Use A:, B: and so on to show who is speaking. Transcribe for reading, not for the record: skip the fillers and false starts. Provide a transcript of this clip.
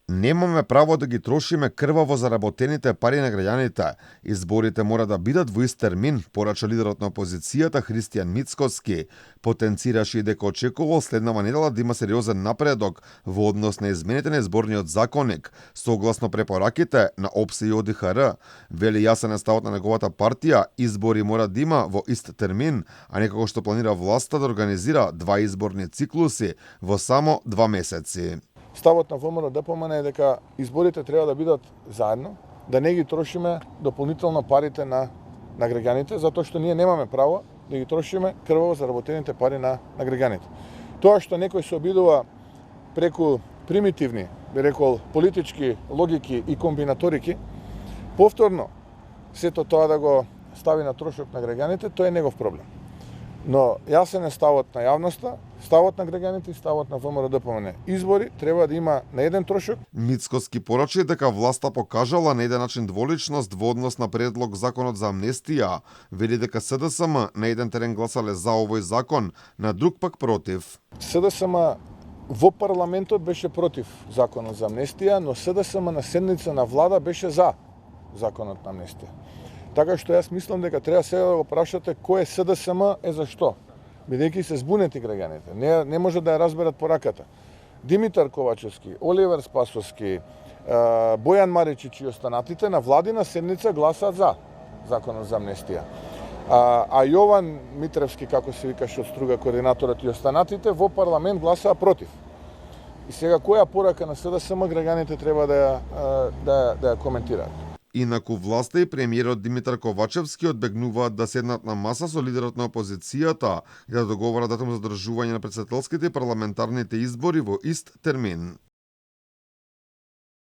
A: Немаме право да ги трошиме крваво заработените пари на граѓаните. Изборите мора да бидат во ист термин, порача лидерот на опозицијата Христијан Мицкоски. Потенцираше и дека очекувал следнава недела да има сериозен напредок во однос на измените на изборниот законник, согласно препораките на ОПСЕ и ОДИХР. Вели јасен е ставот на неговата партија, избори мора да има во ист термин, а не како што планира власта да организира два изборни циклуси во само 2 месеци.
B: Ставот на ВМРО ДПМН е дека изборите треба да бидат заедно, да не ги трошиме дополнително парите на граѓаните, затоа што ние немаме право да ги трошиме крваво заработените пари на граѓаните. Тоа што некој се обидува преку примитивни, би рекол, политички логики и комбинаторики, повторно сето тоа да го стави на трошок на граѓаните, тоа е негов проблем. Но јасен е ставот на јавноста, ставот на граѓаните и ставот на ВМРО ДПМН. Избори треба да има на еден трошок.
A: Мицкоски порачи дека власта покажала на еден начин дволичност во однос на предлог законот за амнестија. Вели дека СДСМ на еден терен гласале за овој закон, на друг пак против.
B: СДСМ во парламентот беше против законот за амнестија, но СДСМ на седница на влада беше за законот на амнестија. Така што јас мислам дека треба сега да го прашате кој е СДСМ е зашто. Бидејќи се збунети граѓаните, не може да ја разберат пораката. Димитар Ковачевски, Оливер Спасовски, Бојан Маричич и останатите на владина седница гласаат за законот за амнестија. А Јован Митревски, како се викаше од Струга координаторот и останатите, во парламент гласаа против. И сега која порака на СДСМ граѓаните треба да ја коментираат?
A: Инаку власта и премиерот Димитар Ковачевски одбегнуваат да седнат на маса со лидерот на опозицијата и да договорат датум за одржување на претседателските и парламентарните избори во ист термин.